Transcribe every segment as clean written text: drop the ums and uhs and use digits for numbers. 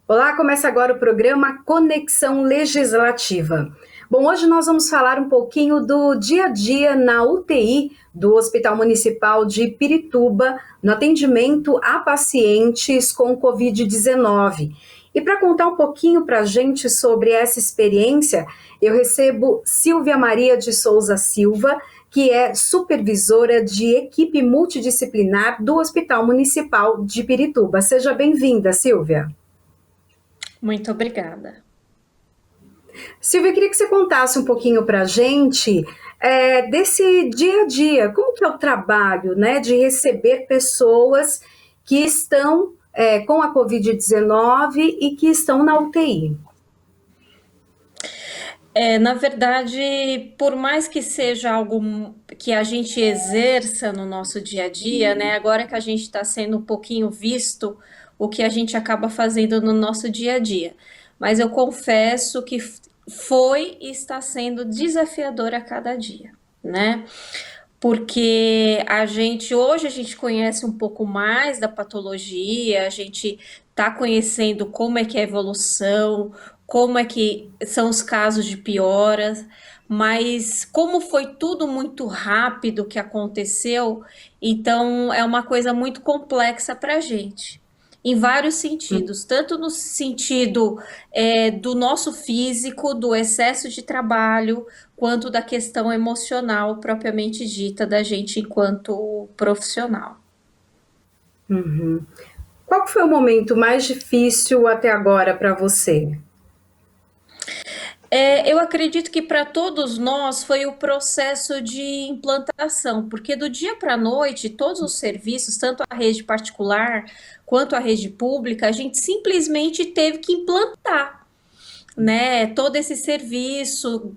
Olá, começa agora o programa Conexão Legislativa. Bom, hoje nós vamos falar um pouquinho do dia a dia na UTI do Hospital Municipal de Pirituba, no atendimento a pacientes com Covid-19. E para contar um pouquinho para a gente sobre essa experiência, eu recebo Silvia Maria de Souza Silva, que é supervisora de equipe multidisciplinar do Hospital Municipal de Pirituba. Seja bem-vinda, Silvia. Muito obrigada. Silvia, eu queria que você contasse um pouquinho para a gente desse dia a dia, como que é o trabalho, né, de receber pessoas que estão com a Covid-19 e que estão na UTI. Na verdade, por mais que seja algo que a gente exerça no nosso dia a dia, né? Agora que a gente está sendo um pouquinho visto, o que a gente acaba fazendo no nosso dia a dia. Mas eu confesso que foi e está sendo desafiador a cada dia, né? Porque hoje a gente conhece um pouco mais da patologia, a gente está conhecendo como é que é a evolução, como é que são os casos de pioras, mas como foi tudo muito rápido que aconteceu, então é uma coisa muito complexa para a gente. Em vários sentidos, tanto no sentido do nosso físico, do excesso de trabalho, quanto da questão emocional propriamente dita da gente enquanto profissional. Uhum. Qual foi o momento mais difícil até agora para você? Eu acredito que para todos nós foi o processo de implantação, porque do dia para a noite, todos os serviços, tanto a rede particular quanto a rede pública, a gente simplesmente teve que implantar, né, todo esse serviço,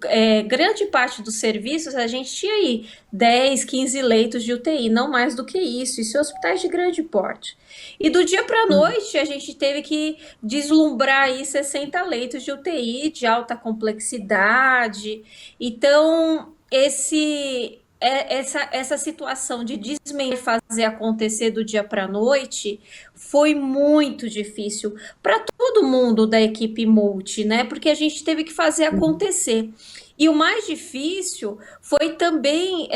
grande parte dos serviços a gente tinha aí 10, 15 leitos de UTI, não mais do que isso em hospitais de grande porte. E do dia para a noite a gente teve que deslumbrar aí 60 leitos de UTI de alta complexidade. Então, essa situação de fazer acontecer do dia para a noite foi muito difícil para todo mundo da equipe multi, né? Porque a gente teve que fazer acontecer. E o mais difícil foi também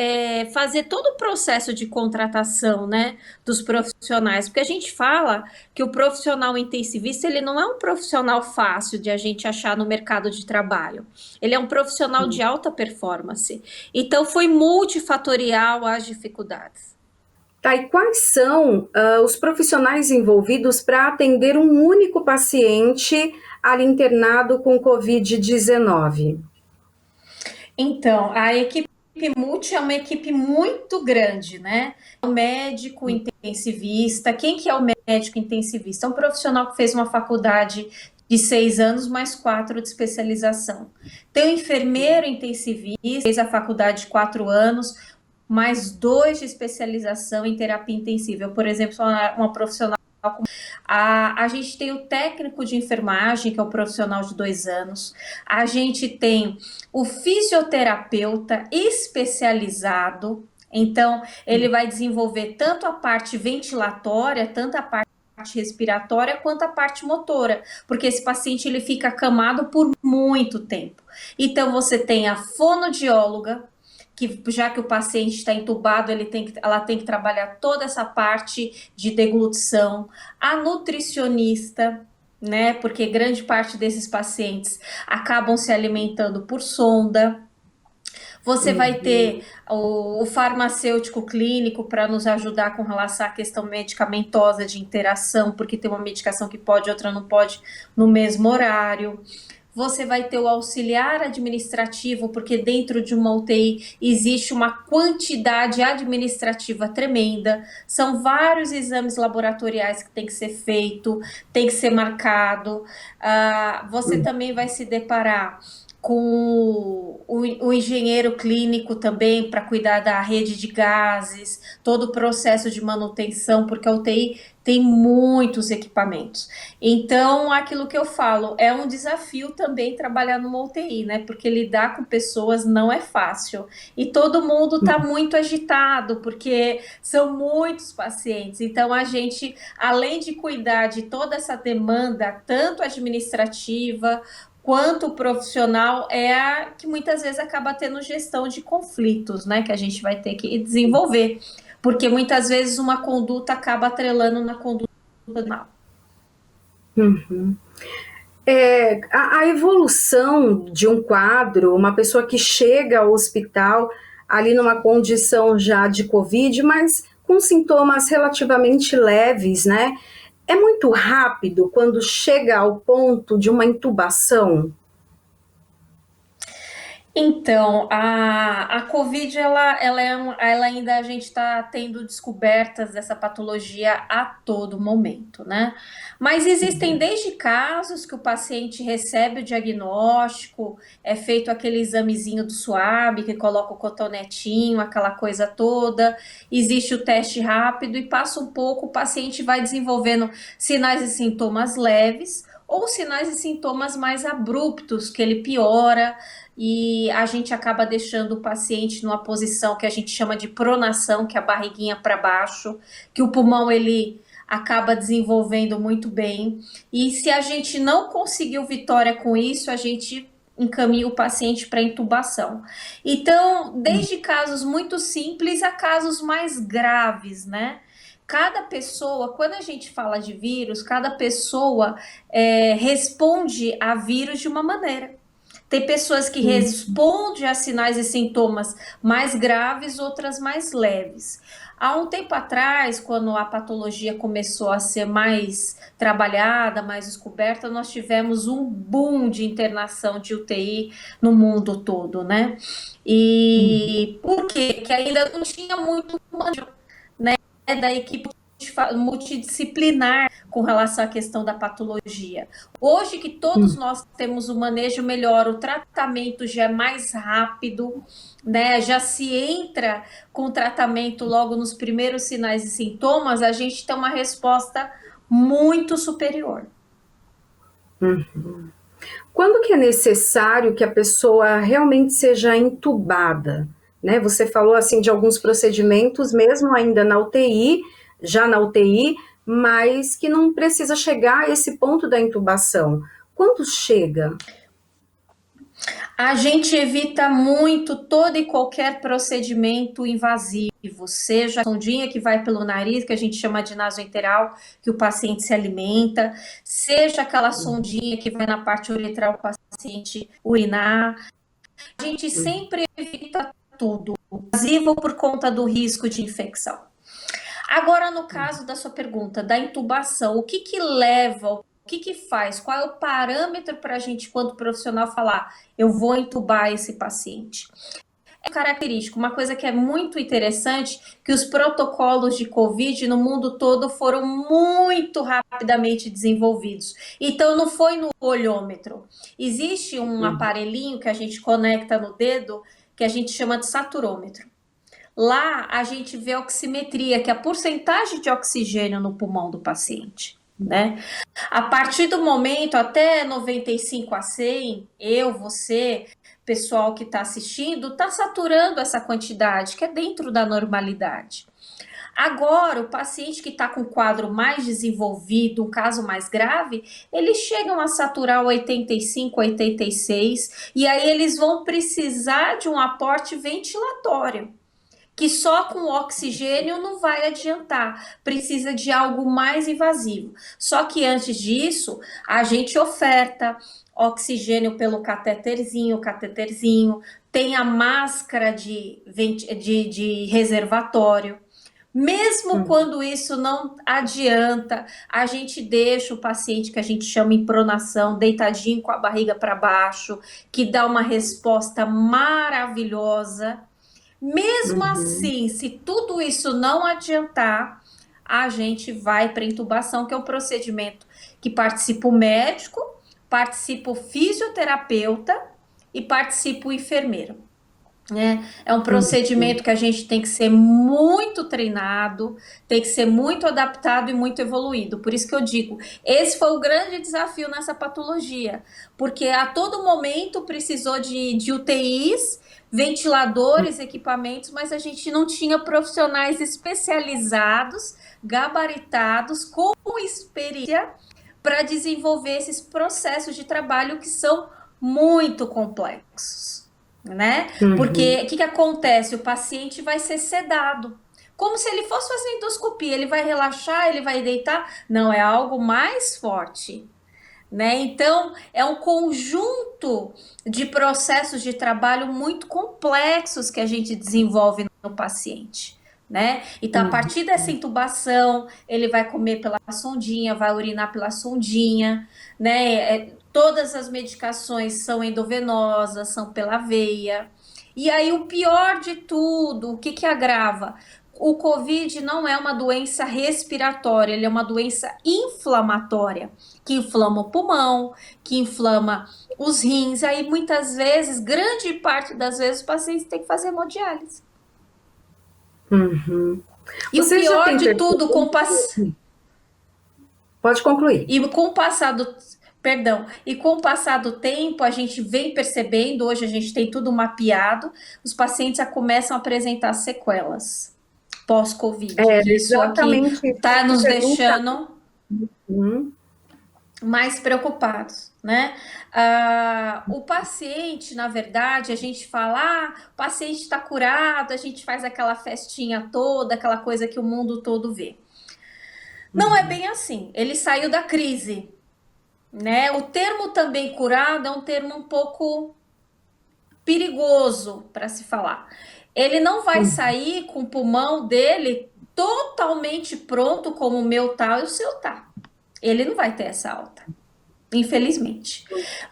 fazer todo o processo de contratação, né, dos profissionais, porque a gente fala que o profissional intensivista ele não é um profissional fácil de a gente achar no mercado de trabalho. Ele é um profissional de alta performance. Então foi multifatorial as dificuldades. Tá, e quais são os profissionais envolvidos para atender um único paciente ali internado com Covid-19? Então, a equipe multi é uma equipe muito grande, né? O médico intensivista, quem que é o médico intensivista? É um profissional que fez uma faculdade de 6 anos, mais 4 de especialização. Tem o enfermeiro intensivista, fez a faculdade de 4 anos, mais 2 de especialização em terapia intensiva. Eu, por exemplo, sou uma profissional. A gente tem o técnico de enfermagem, que é um profissional de 2 anos. A gente tem o fisioterapeuta especializado. Então, ele vai desenvolver tanto a parte ventilatória, tanto a parte respiratória, quanto a parte motora, porque esse paciente ele fica acamado por muito tempo. Então, você tem a fonoaudióloga, que já que o paciente está entubado, ela tem que trabalhar toda essa parte de deglutição, a nutricionista, né? Porque grande parte desses pacientes acabam se alimentando por sonda. Você vai ter o farmacêutico clínico para nos ajudar com relação à questão medicamentosa de interação, porque tem uma medicação que pode, outra não pode no mesmo horário. Você vai ter o auxiliar administrativo, porque dentro de uma UTI existe uma quantidade administrativa tremenda. São vários exames laboratoriais que tem que ser feito, tem que ser marcado. Você também vai se deparar com o engenheiro clínico também para cuidar da rede de gases, todo o processo de manutenção, porque a UTI tem muitos equipamentos. Então, aquilo que eu falo, é um desafio também trabalhar numa UTI, né? Porque lidar com pessoas não é fácil. E todo mundo está muito agitado, porque são muitos pacientes. Então, a gente, além de cuidar de toda essa demanda, tanto administrativa quanto profissional, é a que muitas vezes acaba tendo gestão de conflitos, né? Que a gente vai ter que desenvolver. Porque muitas vezes uma conduta acaba atrelando na conduta penal. Uhum. A evolução de um quadro, uma pessoa que chega ao hospital ali numa condição já de Covid, mas com sintomas relativamente leves, né? É muito rápido quando chega ao ponto de uma intubação? Então, a Covid, ela ainda a gente está tendo descobertas dessa patologia a todo momento, né? Mas existem desde casos que o paciente recebe o diagnóstico, é feito aquele examezinho do SWAB, que coloca o cotonetinho, aquela coisa toda, existe o teste rápido e passa um pouco, o paciente vai desenvolvendo sinais e sintomas leves ou sinais e sintomas mais abruptos, que ele piora, e a gente acaba deixando o paciente numa posição que a gente chama de pronação, que é a barriguinha para baixo, que o pulmão ele acaba desenvolvendo muito bem. E se a gente não conseguiu vitória com isso, a gente encaminha o paciente para intubação. Então, desde casos muito simples a casos mais graves, né? Cada pessoa, quando a gente fala de vírus, cada pessoa responde a vírus de uma maneira. Tem pessoas que respondem a sinais e sintomas mais graves, outras mais leves. Há um tempo atrás, quando a patologia começou a ser mais trabalhada, mais descoberta, nós tivemos um boom de internação de UTI no mundo todo, né? E por quê? Porque ainda não tinha muito manejo, né, da equipe multidisciplinar com relação à questão da patologia. Hoje que todos nós temos um manejo melhor, o tratamento já é mais rápido, né? Já se entra com o tratamento logo nos primeiros sinais e sintomas, a gente tem uma resposta muito superior. Quando que é necessário que a pessoa realmente seja entubada? Né? Você falou assim de alguns procedimentos, mesmo ainda na UTI, já na UTI, mas que não precisa chegar a esse ponto da intubação. Quando chega? A gente evita muito todo e qualquer procedimento invasivo, seja a sondinha que vai pelo nariz, que a gente chama de nasoenteral, que o paciente se alimenta, seja aquela sondinha que vai na parte uretral, o paciente urinar. A gente sempre evita tudo, invasivo por conta do risco de infecção. Agora, no caso da sua pergunta, da intubação, o que leva, o que faz, qual é o parâmetro para a gente, quando profissional, falar, eu vou intubar esse paciente? É característico, uma coisa que é muito interessante, que os protocolos de Covid no mundo todo foram muito rapidamente desenvolvidos. Então, não foi no olhômetro. Existe um aparelhinho que a gente conecta no dedo, que a gente chama de saturômetro. Lá a gente vê a oximetria, que é a porcentagem de oxigênio no pulmão do paciente, né? A partir do momento, até 95 a 100, você, pessoal que está assistindo, está saturando essa quantidade, que é dentro da normalidade. Agora, o paciente que está com um quadro mais desenvolvido, um caso mais grave, eles chegam a saturar 85, 86, e aí eles vão precisar de um aporte ventilatório, que só com oxigênio não vai adiantar, precisa de algo mais invasivo. Só que antes disso, a gente oferta oxigênio pelo cateterzinho, tem a máscara de reservatório. Mesmo quando isso não adianta, a gente deixa o paciente, que a gente chama em pronação, deitadinho com a barriga para baixo, que dá uma resposta maravilhosa. Mesmo assim, se tudo isso não adiantar, a gente vai para intubação, que é um procedimento que participa o médico, participa o fisioterapeuta e participa o enfermeiro. Né? É um procedimento que a gente tem que ser muito treinado, tem que ser muito adaptado e muito evoluído. Por isso que eu digo, esse foi o grande desafio nessa patologia, porque a todo momento precisou de UTIs, ventiladores, equipamentos, mas a gente não tinha profissionais especializados, gabaritados, com experiência para desenvolver esses processos de trabalho que são muito complexos. Né? Porque o que acontece? O paciente vai ser sedado, como se ele fosse fazer endoscopia, ele vai relaxar, ele vai deitar. Não, é algo mais forte, né? Então, é um conjunto de processos de trabalho muito complexos que a gente desenvolve no paciente. Né? Então, a partir dessa intubação, ele vai comer pela sondinha, vai urinar pela sondinha, né? Todas as medicações são endovenosas, são pela veia. E aí, o pior de tudo, o que agrava? O COVID não é uma doença respiratória, ele é uma doença inflamatória, que inflama o pulmão, que inflama os rins. Aí, muitas vezes, grande parte das vezes, os pacientes têm que fazer hemodiálise. E você o pior de tudo, Pode concluir. E com o passar do tempo, a gente vem percebendo, hoje a gente tem tudo mapeado, os pacientes já começam a apresentar sequelas pós-Covid. Isso aqui está nos deixando mais preocupados, né? O paciente, na verdade, a gente fala, o paciente está curado, a gente faz aquela festinha toda, aquela coisa que o mundo todo vê. Não é bem assim, ele saiu da crise, né? O termo também curado é um termo um pouco perigoso para se falar. Ele não vai sair com o pulmão dele totalmente pronto, como o meu tá e o seu tá. Ele não vai ter essa alta, infelizmente.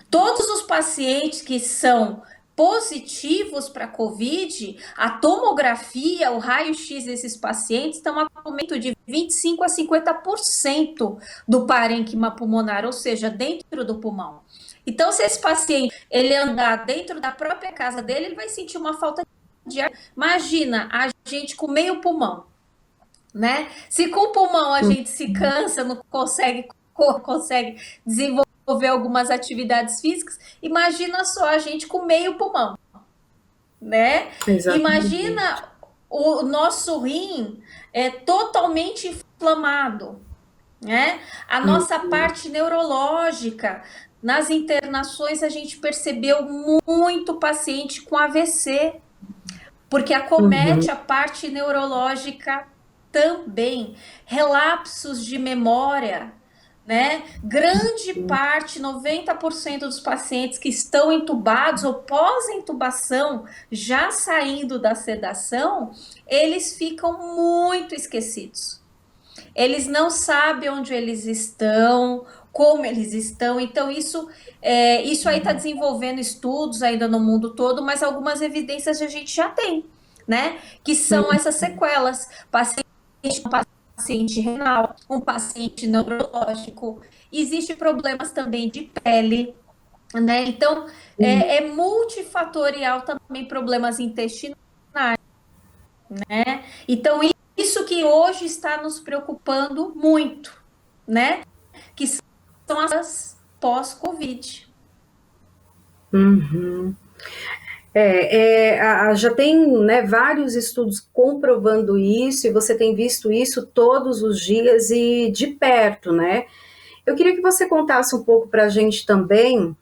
Todos os pacientes que são positivos para COVID, a tomografia, o raio-x desses pacientes estão a aumento de 25% a 50% do parênquima pulmonar, ou seja, dentro do pulmão. Então, se esse paciente ele andar dentro da própria casa dele, ele vai sentir uma falta de ar. Imagina a gente com meio pulmão, né? Se com o pulmão a gente se cansa, não consegue desenvolver algumas atividades físicas, imagina só a gente com meio pulmão, né? Exatamente. Imagina o nosso rim totalmente inflamado, né? A nossa parte neurológica, nas internações a gente percebeu muito paciente com AVC, porque acomete a parte neurológica também, relapsos de memória, né? Grande parte, 90% dos pacientes que estão entubados ou pós-intubação, já saindo da sedação, eles ficam muito esquecidos. Eles não sabem onde eles estão, como eles estão. Então, isso aí está desenvolvendo estudos ainda no mundo todo, mas algumas evidências a gente já tem, né? Que são essas sequelas. Paciente renal, um paciente neurológico, existem problemas também de pele, né? Então, é multifatorial também problemas intestinais, né? Então, isso que hoje está nos preocupando muito, né? Que são as pós-Covid. Já tem, né, vários estudos comprovando isso, e você tem visto isso todos os dias e de perto, né? Eu queria que você contasse um pouco para a gente também,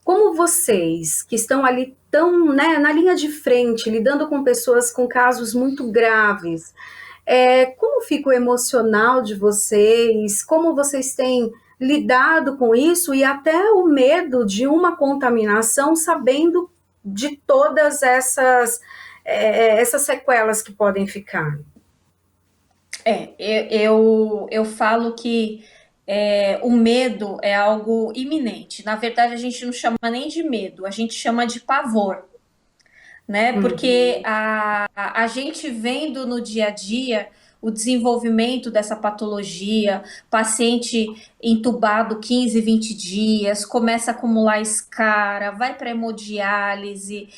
como vocês, que estão ali tão, né, na linha de frente, lidando com pessoas com casos muito graves, como fica o emocional de vocês, como vocês têm lidado com isso e até o medo de uma contaminação, sabendo de todas essas sequelas que podem ficar. Eu falo que o medo é algo iminente. Na verdade, a gente não chama nem de medo, a gente chama de pavor, né? Porque a gente vendo no dia a dia o desenvolvimento dessa patologia, paciente entubado 15, 20 dias, começa a acumular escara, vai para hemodiálise.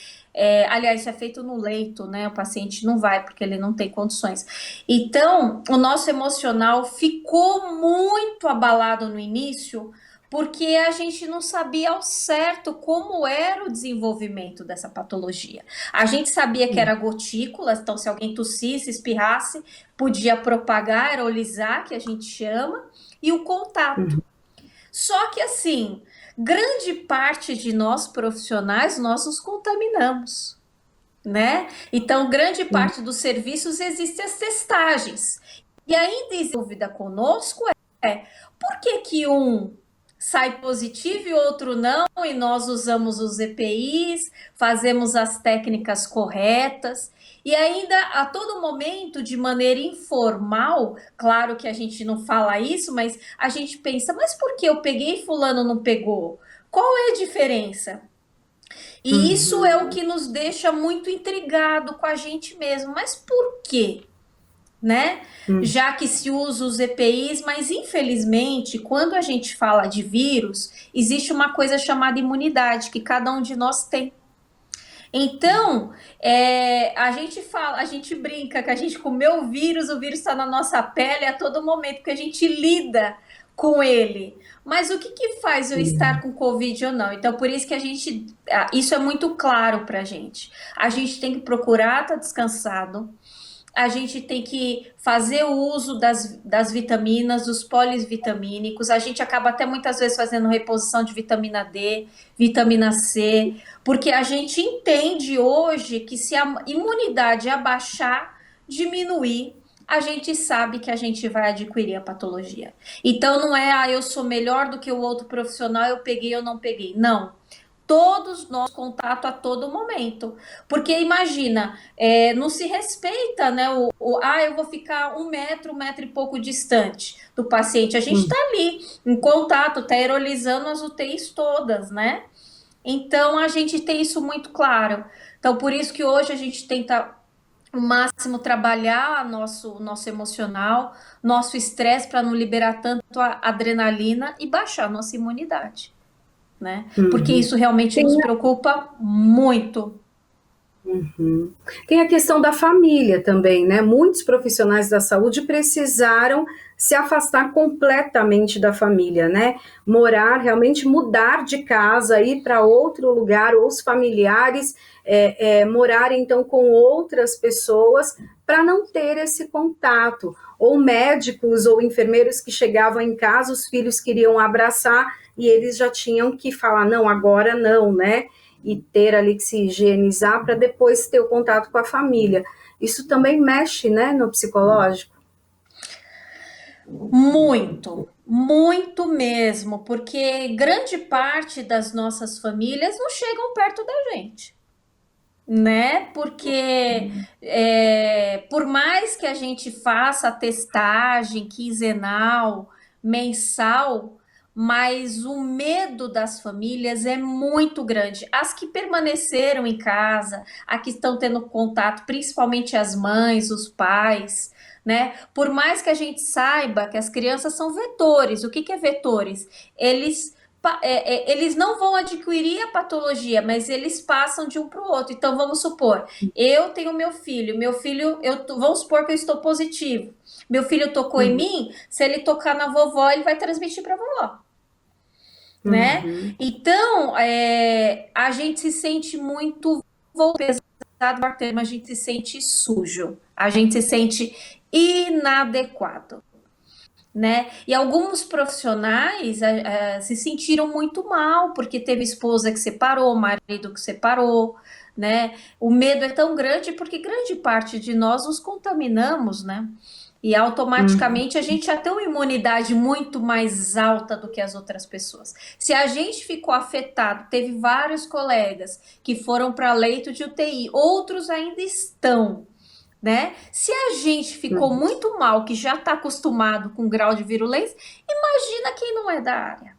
Aliás, isso é feito no leito, né? O paciente não vai porque ele não tem condições. Então, o nosso emocional ficou muito abalado no início, porque a gente não sabia ao certo como era o desenvolvimento dessa patologia. A gente sabia que era gotícula, então se alguém tossisse, espirrasse, podia propagar, aerolizar, que a gente chama, e o contato. Só que assim, grande parte de nós profissionais, nós nos contaminamos, né? Então, grande parte dos serviços existem as testagens. E ainda existe dúvida conosco por que um sai positivo e outro não, e nós usamos os EPIs, fazemos as técnicas corretas, e ainda a todo momento, de maneira informal, claro que a gente não fala isso, mas a gente pensa, mas por que eu peguei e fulano não pegou? Qual é a diferença? E isso é o que nos deixa muito intrigado com a gente mesmo, mas por quê? Né? Já que se usa os EPIs, mas infelizmente, quando a gente fala de vírus, existe uma coisa chamada imunidade, que cada um de nós tem. Então, a gente brinca que a gente comeu o vírus está na nossa pele a todo momento, porque a gente lida com ele. Mas o que faz eu estar com Covid ou não? Então, por isso que isso é muito claro para a gente. A gente tem que procurar estar descansado, a gente tem que fazer o uso das vitaminas, dos polivitamínicos. A gente acaba até muitas vezes fazendo reposição de vitamina D, vitamina C, porque a gente entende hoje que se a imunidade abaixar, diminuir, a gente sabe que a gente vai adquirir a patologia. Então não é, eu sou melhor do que o outro profissional, eu peguei ou não peguei. Não. Todos nós contato a todo momento, porque imagina, não se respeita, né? Eu vou ficar um metro e pouco distante do paciente. A gente está ali em contato, está aerolizando as UTIs todas, né? Então a gente tem isso muito claro. Então por isso que hoje a gente tenta o máximo trabalhar nosso emocional, nosso estresse para não liberar tanto a adrenalina e baixar a nossa imunidade. Né? Porque isso realmente nos preocupa muito. Tem a questão da família também, né? Muitos profissionais da saúde precisaram se afastar completamente da família, né? Realmente mudar de casa, ir para outro lugar, ou os familiares morarem então com outras pessoas para não ter esse contato. Ou médicos ou enfermeiros que chegavam em casa, os filhos queriam abraçar e eles já tinham que falar, não, agora não, né? E ter ali que se higienizar para depois ter o contato com a família. Isso também mexe, né, no psicológico? Muito, muito mesmo, porque grande parte das nossas famílias não chegam perto da gente, né? Porque por mais que a gente faça a testagem quinzenal, mensal, mas o medo das famílias é muito grande. As que permaneceram em casa, as que estão tendo contato, principalmente as mães, os pais, né? Por mais que a gente saiba que as crianças são vetores. O que é vetores? Eles não vão adquirir a patologia, mas eles passam de um para o outro. Então, vamos supor, eu tenho meu filho, vamos supor que eu estou positivo. Meu filho tocou em mim, se ele tocar na vovó, ele vai transmitir para a vovó. Né? Então, a gente se sente muito pesado, mas a gente se sente sujo, a gente se sente inadequado. Né? E alguns profissionais se sentiram muito mal, porque teve esposa que separou, marido que separou, né? O medo é tão grande porque grande parte de nós nos contaminamos, né? E automaticamente a gente já tem uma imunidade muito mais alta do que as outras pessoas. Se a gente ficou afetado, teve vários colegas que foram para leito de UTI, outros ainda estão, né? Se a gente ficou muito mal, que já está acostumado com o grau de virulência, imagina quem não é da área,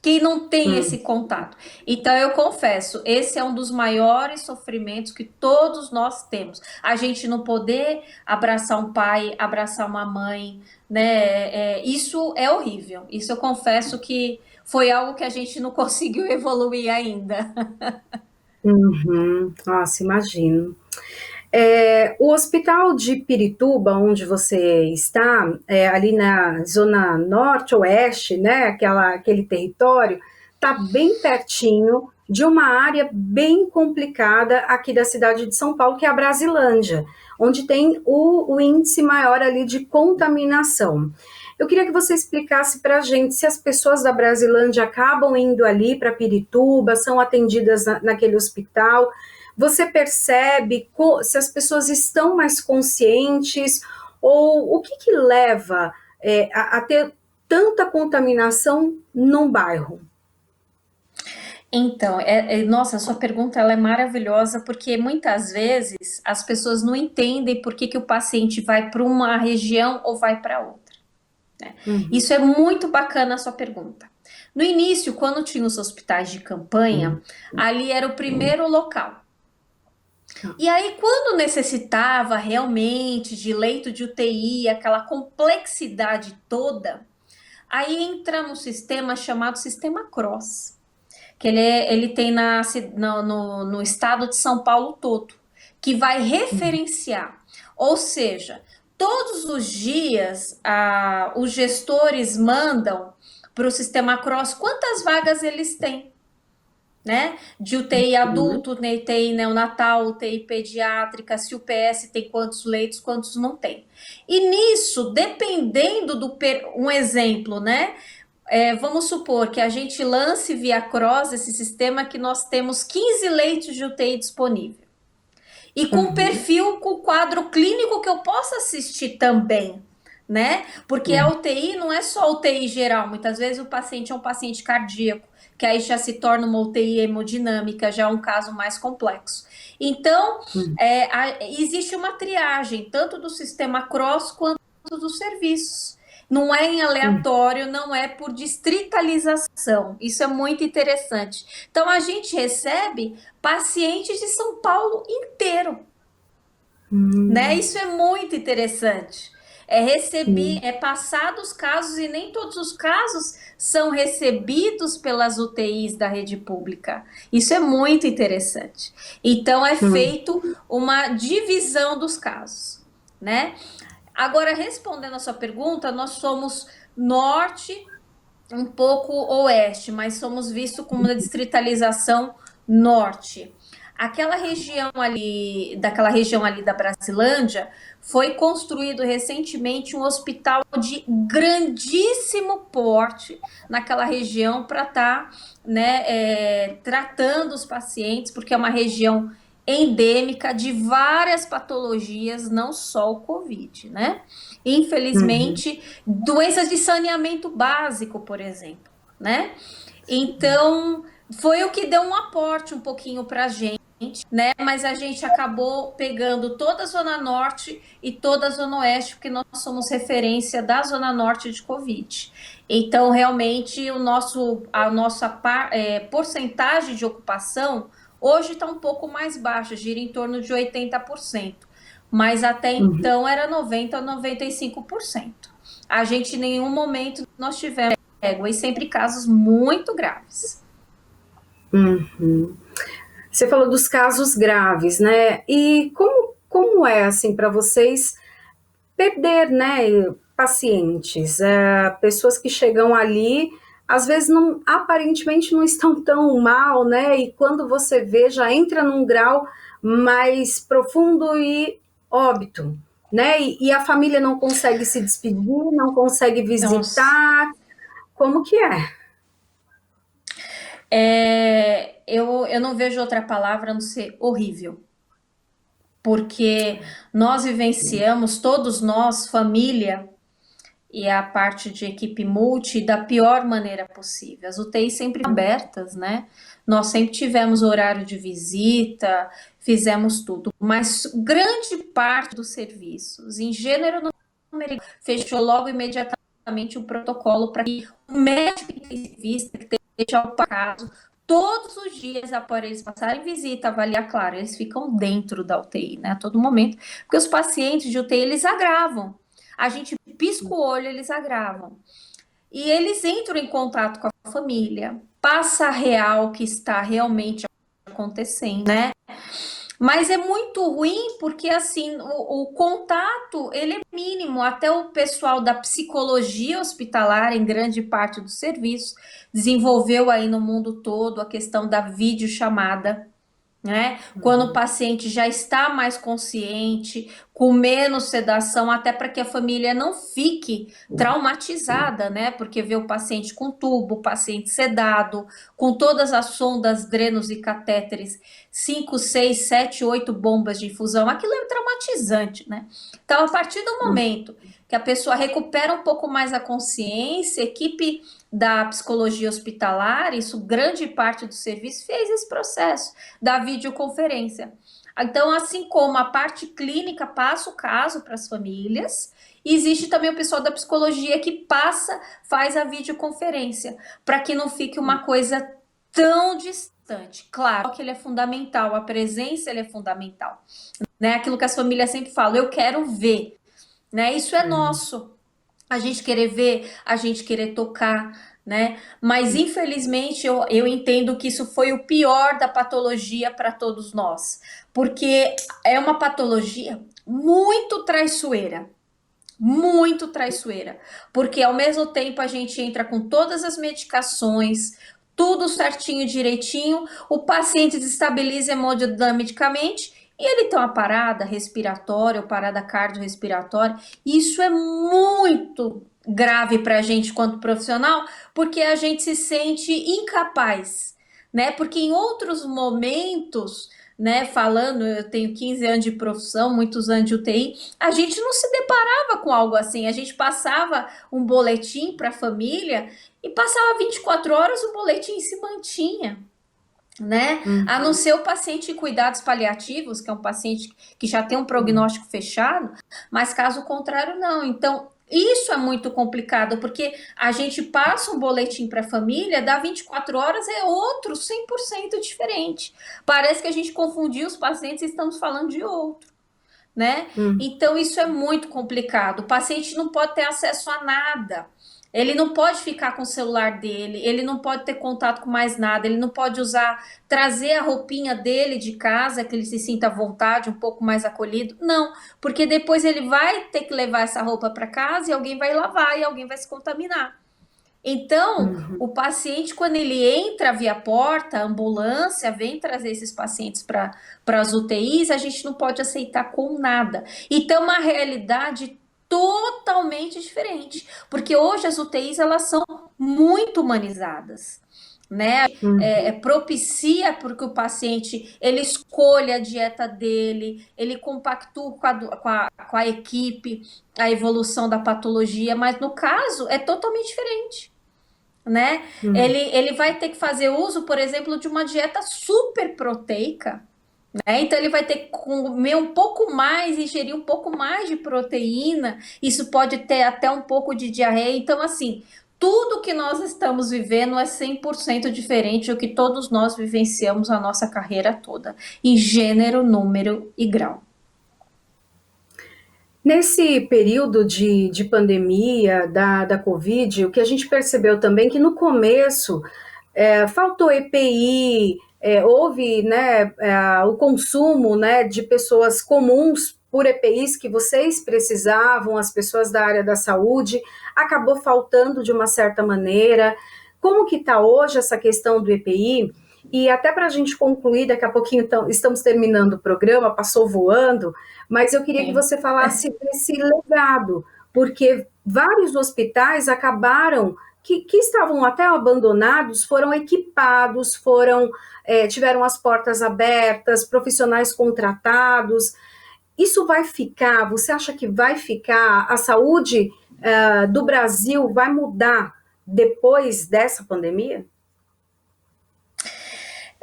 que não tem esse Hum. contato. Então, eu confesso, esse é um dos maiores sofrimentos que todos nós temos. A gente não poder abraçar um pai, abraçar uma mãe, né? Isso é horrível. Isso eu confesso que foi algo que a gente não conseguiu evoluir ainda. Uhum. Nossa, imagino. O Hospital de Pirituba, onde você está, ali na zona norte-oeste, né, aquele território, está bem pertinho de uma área bem complicada aqui da cidade de São Paulo, que é a Brasilândia, onde tem o índice maior ali de contaminação. Eu queria que você explicasse para a gente se as pessoas da Brasilândia acabam indo ali para Pirituba, são atendidas naquele hospital. Você percebe se as pessoas estão mais conscientes ou o que leva a ter tanta contaminação num bairro? Então, nossa, a sua pergunta ela é maravilhosa porque muitas vezes as pessoas não entendem por que o paciente vai para uma região ou vai para outra. Uhum. Isso é muito bacana a sua pergunta. No início, quando tinha os hospitais de campanha, ali era o primeiro local. E aí, quando necessitava realmente de leito de UTI, aquela complexidade toda, aí entra no sistema chamado Sistema Cross, que ele tem no estado de São Paulo todo, que vai referenciar. Ou seja, todos os dias os gestores mandam para o Sistema Cross quantas vagas eles têm, né? De UTI Uhum. adulto, UTI neonatal, UTI pediátrica, se o PS tem quantos leitos, quantos não tem. E nisso, dependendo um exemplo, né? Vamos supor que a gente lance via Cross esse sistema que nós temos 15 leitos de UTI disponível. E com Uhum. perfil, com quadro clínico que eu possa assistir também, né? Porque a UTI não é só UTI geral, muitas vezes o paciente é um paciente cardíaco, que aí já se torna uma UTI hemodinâmica, já é um caso mais complexo. Então, Uhum. existe uma triagem, tanto do sistema Cross quanto dos serviços. Não é em Uhum. aleatório, não é por distritalização. Isso é muito interessante. Então, a gente recebe pacientes de São Paulo inteiro, né? Uhum. Isso é muito interessante. Passados casos e nem todos os casos são recebidos pelas UTIs da rede pública. Isso é muito interessante. Então é Uhum. feito uma divisão dos casos, né? Agora, respondendo a sua pergunta, nós somos norte, um pouco oeste, mas somos vistos como uma distritalização norte. Daquela região ali da Brasilândia, foi construído recentemente um hospital de grandíssimo porte naquela região para estar, né, tratando os pacientes, porque é uma região endêmica de várias patologias, não só o Covid, né? Uhum. Infelizmente, doenças de saneamento básico, por exemplo, né? Então, foi o que deu um aporte um pouquinho para a gente, né? Mas a gente acabou pegando toda a Zona Norte e toda a Zona Oeste, porque nós somos referência da Zona Norte de Covid. Então, realmente, a nossa porcentagem de ocupação hoje está um pouco mais baixa, gira em torno de 80%. Mas até Uhum. então era 90% a 95%. A gente, em nenhum momento, nós tivemos e sempre casos muito graves. Uhum. Você falou dos casos graves, né? E como é assim para vocês perder, né, pacientes, pessoas que chegam ali, às vezes não, aparentemente não estão tão mal, né? E quando você vê, já entra num grau mais profundo e óbito, né? E a família não consegue se despedir, não consegue Nossa. visitar. Como que é? Eu não vejo outra palavra a não ser horrível. Porque nós vivenciamos, todos nós, família, e a parte de equipe multi da pior maneira possível. As UTIs sempre abertas, né? Nós sempre tivemos horário de visita, fizemos tudo, mas grande parte dos serviços, em gênero, número, fechou logo imediatamente justamente um protocolo para que o médico intensivista que esteja ao caso, todos os dias após eles passarem visita, avaliar, claro, eles ficam dentro da UTI, né, a todo momento, porque os pacientes de UTI, eles agravam. A gente pisca o olho, eles agravam. E eles entram em contato com a família, passa a real que está realmente acontecendo, né? Mas é muito ruim porque, assim, o contato, ele é mínimo. Até o pessoal da psicologia hospitalar, em grande parte do serviço, desenvolveu aí no mundo todo a questão da videochamada, né? Quando o paciente já está mais consciente, com menos sedação, até para que a família não fique traumatizada, né? Porque vê o paciente com tubo, o paciente sedado, com todas as sondas, drenos e catéteres, 5, 6, 7, 8 bombas de infusão, aquilo é traumatizante, né? Então, a partir do momento que a pessoa recupera um pouco mais a consciência, a equipe da psicologia hospitalar, isso grande parte do serviço fez esse processo da videoconferência. Então, assim como a parte clínica passa o caso para as famílias, existe também o pessoal da psicologia que faz a videoconferência, para que não fique uma coisa tão distante. Claro que ele é fundamental, a presença ele é fundamental, né? Aquilo que as famílias sempre falam, eu quero ver, né? Isso é nosso. A gente querer ver, a gente querer tocar, né? Mas infelizmente eu entendo que isso foi o pior da patologia para todos nós, porque é uma patologia muito traiçoeira, porque ao mesmo tempo a gente entra com todas as medicações, tudo certinho, direitinho, o paciente desestabiliza hemodinamicamente e ele tem uma parada respiratória ou parada cardiorrespiratória. Isso é muito grave para a gente quanto profissional, porque a gente se sente incapaz, né? Porque em outros momentos, né, falando, eu tenho 15 anos de profissão, muitos anos de UTI, a gente não se deparava com algo assim, a gente passava um boletim para a família e passava 24 horas, o boletim se mantinha, né? A não ser o paciente em cuidados paliativos, que é um paciente que já tem um prognóstico fechado, mas caso contrário, não. Então, isso é muito complicado, porque a gente passa um boletim para a família, dá 24 horas, é outro 100% diferente. Parece que a gente confundiu os pacientes e estamos falando de outro, né? Então, isso é muito complicado. O paciente não pode ter acesso a nada. Ele não pode ficar com o celular dele, ele não pode ter contato com mais nada, ele não pode trazer a roupinha dele de casa, que ele se sinta à vontade, um pouco mais acolhido. Não, porque depois ele vai ter que levar essa roupa para casa e alguém vai lavar e alguém vai se contaminar. Então, o paciente, quando ele entra via porta, a ambulância vem trazer esses pacientes para as UTIs, a gente não pode aceitar com nada. Então, uma realidade totalmente diferente, porque hoje as UTIs elas são muito humanizadas, né? Propicia porque o paciente ele escolha a dieta dele, ele compactua com a equipe, a evolução da patologia, mas no caso é totalmente diferente, né? Ele vai ter que fazer uso, por exemplo, de uma dieta super proteica, né? Então ele vai ter que comer um pouco mais, ingerir um pouco mais de proteína, isso pode ter até um pouco de diarreia. Então, assim, tudo que nós estamos vivendo é 100% diferente do que todos nós vivenciamos a nossa carreira toda, em gênero, número e grau. Nesse período de pandemia da Covid, o que a gente percebeu também é que no começo faltou EPI, houve, né, o consumo, né, de pessoas comuns por EPIs que vocês precisavam, as pessoas da área da saúde, acabou faltando de uma certa maneira. Como que está hoje essa questão do EPI? E até para a gente concluir, daqui a pouquinho estamos terminando o programa, passou voando, mas eu queria que você falasse desse legado, porque vários hospitais acabaram que estavam até abandonados, foram equipados, tiveram as portas abertas, profissionais contratados. Isso vai ficar? Você acha que vai ficar? A saúde do Brasil vai mudar depois dessa pandemia?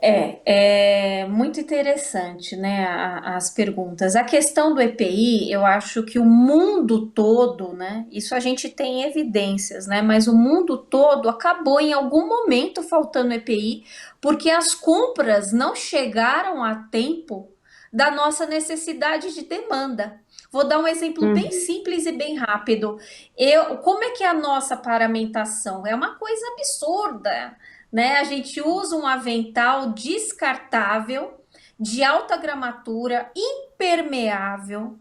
É muito interessante, né, as perguntas. A questão do EPI, eu acho que o mundo todo, né, isso a gente tem evidências, né, mas o mundo todo acabou em algum momento faltando EPI, porque as compras não chegaram a tempo da nossa necessidade de demanda. Vou dar um exemplo bem Uhum, simples e bem rápido. Como é que é a nossa paramentação? É uma coisa absurda, né? A gente usa um avental descartável, de alta gramatura, impermeável,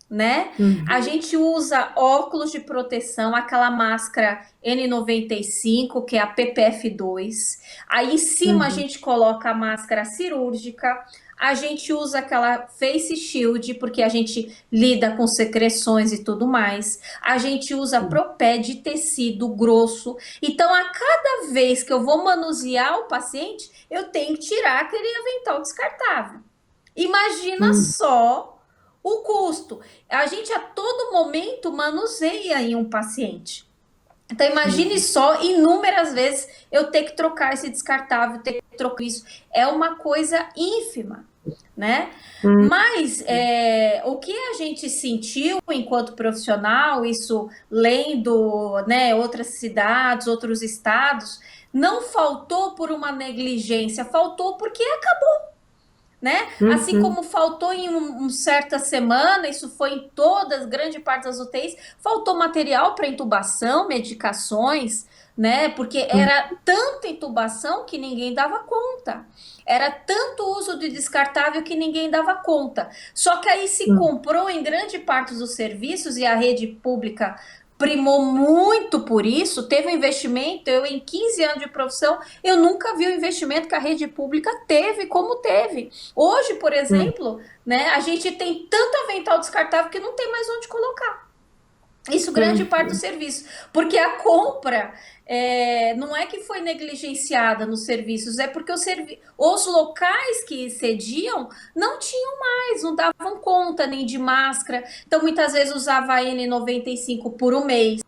né? A uhum, gente usa óculos de proteção, aquela máscara N95, que é a PPF2. Aí em cima a uhum, gente coloca a máscara cirúrgica. A gente usa aquela face shield, porque a gente lida com secreções e tudo mais. A gente usa uhum, propé de tecido grosso. Então, a cada vez que eu vou manusear o paciente, eu tenho que tirar aquele avental descartável. Imagina uhum, só o custo. A gente a todo momento manuseia em um paciente. Então imagine uhum, só inúmeras vezes eu ter que trocar esse descartável, ter que trocar isso. É uma coisa ínfima, né? uhum, Mas o que a gente sentiu enquanto profissional, isso lendo, né, outras cidades, outros estados, não faltou por uma negligência, faltou porque né? Assim uhum, como faltou em uma certa semana, isso foi em todas, grande parte das UTIs, faltou material para intubação, medicações, né? Porque uhum, era tanta intubação que ninguém dava conta. Era tanto uso de descartável que ninguém dava conta. Só que aí se uhum, comprou em grande parte dos serviços e a rede pública primou muito por isso, teve um investimento, eu em 15 anos de profissão, eu nunca vi o investimento que a rede pública teve como teve. Hoje, por uhum, exemplo, né, a gente tem tanto avental descartável que não tem mais onde colocar. Isso grande parte do uhum, serviço, porque a compra não é que foi negligenciada nos serviços, é porque os locais que cediam não tinham mais, não davam conta nem de máscara, então muitas vezes usava a N95 por um mês.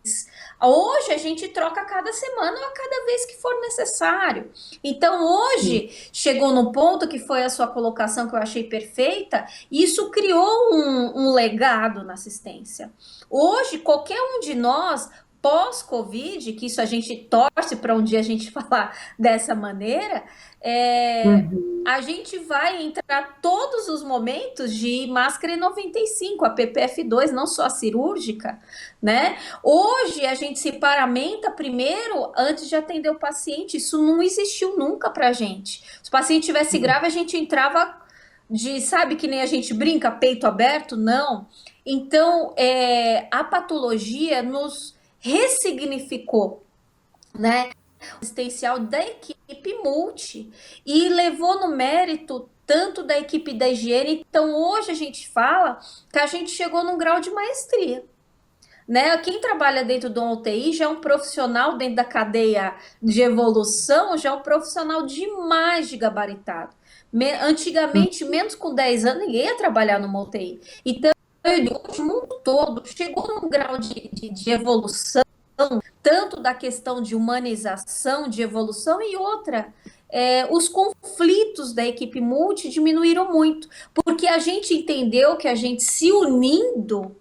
Hoje a gente troca a cada semana ou a cada vez que for necessário. Então sim, hoje chegou no ponto que foi a sua colocação que eu achei perfeita, e isso criou um legado na assistência. Hoje, qualquer um de nós, pós-Covid, que isso a gente torce para um dia a gente falar dessa maneira, uhum, a gente vai entrar todos os momentos de máscara N95, a PPF2, não só a cirúrgica, né? Hoje a gente se paramenta primeiro antes de atender o paciente. Isso não existiu nunca pra gente. Se o paciente tivesse uhum, grave, a gente entrava sabe que nem a gente brinca, peito aberto? Não. Então, a patologia nos ressignificou, né? O existencial da equipe multi e levou no mérito tanto da equipe da higiene. Então, hoje a gente fala que a gente chegou num grau de maestria. Né? Quem trabalha dentro do UTI já é um profissional dentro da cadeia de evolução, já é um profissional demais de gabaritado. uhum, Antigamente, menos com 10 anos, ninguém ia trabalhar numa UTI. Então, o mundo todo chegou num grau de evolução, tanto da questão de humanização, de evolução, e outra, os conflitos da equipe multi diminuíram muito, porque a gente entendeu que a gente se unindo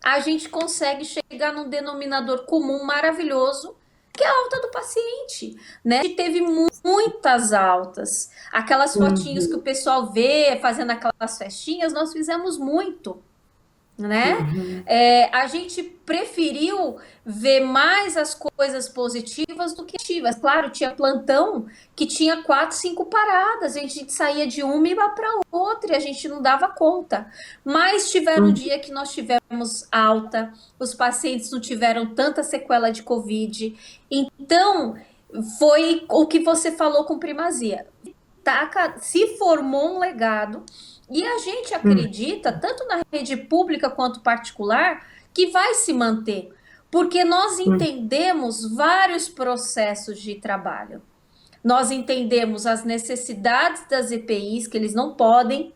a gente consegue chegar num denominador comum maravilhoso, que é a alta do paciente, né? A gente teve muitas altas. Aquelas fotinhos que o uhum, pessoal vê fazendo aquelas festinhas, nós fizemos muito, né? uhum, A gente preferiu ver mais as coisas positivas do que negativas. Claro, tinha plantão que tinha 4, 5 paradas, a gente saía de uma e ia para outra e a gente não dava conta. Mas tiveram um uhum, dia que nós tivemos alta, os pacientes não tiveram tanta sequela de Covid. Então, foi o que você falou com primazia. Se formou um legado e a gente uhum, acredita, tanto na rede pública quanto particular, que vai se manter, porque nós uhum, entendemos vários processos de trabalho. Nós entendemos as necessidades das EPIs, que eles não podem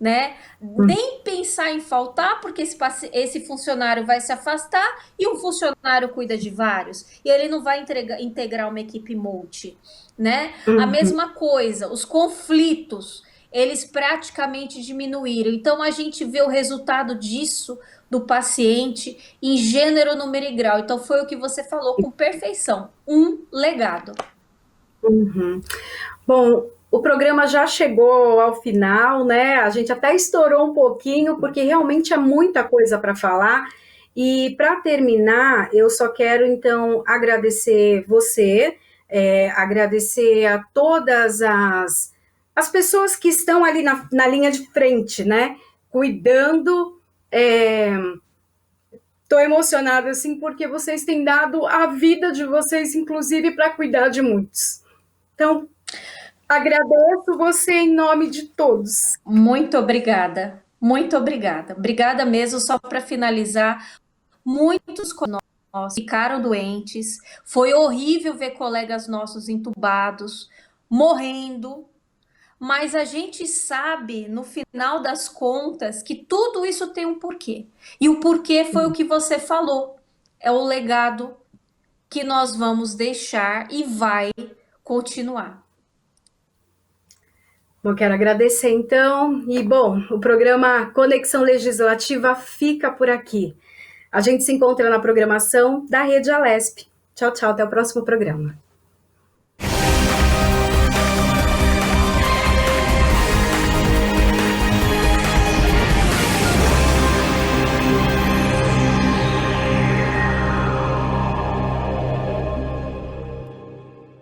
né? Nem pensar em faltar, porque esse funcionário vai se afastar e um funcionário cuida de vários, e ele não vai integrar uma equipe multi, né? A Uhum. mesma coisa, os conflitos, eles praticamente diminuíram. Então, a gente vê o resultado disso do paciente em gênero, número e grau. Então, foi o que você falou com perfeição, um legado. Uhum. Bom, o programa já chegou ao final, né? A gente até estourou um pouquinho, porque realmente é muita coisa para falar. E para terminar, eu só quero então agradecer você, agradecer a todas as pessoas que estão ali na linha de frente, né? Cuidando. Estou emocionada assim, porque vocês têm dado a vida de vocês, inclusive, para cuidar de muitos. Então, agradeço você em nome de todos. Muito obrigada. Muito obrigada. Obrigada mesmo, só para finalizar. Muitos nós ficaram doentes. Foi horrível ver colegas nossos entubados, morrendo. Mas a gente sabe, no final das contas, que tudo isso tem um porquê. E o porquê foi o que você falou. É o legado que nós vamos deixar e vai continuar. Eu quero agradecer então. E, bom, o programa Conexão Legislativa fica por aqui. A gente se encontra na programação da Rede Alesp. Tchau, tchau, até o próximo programa.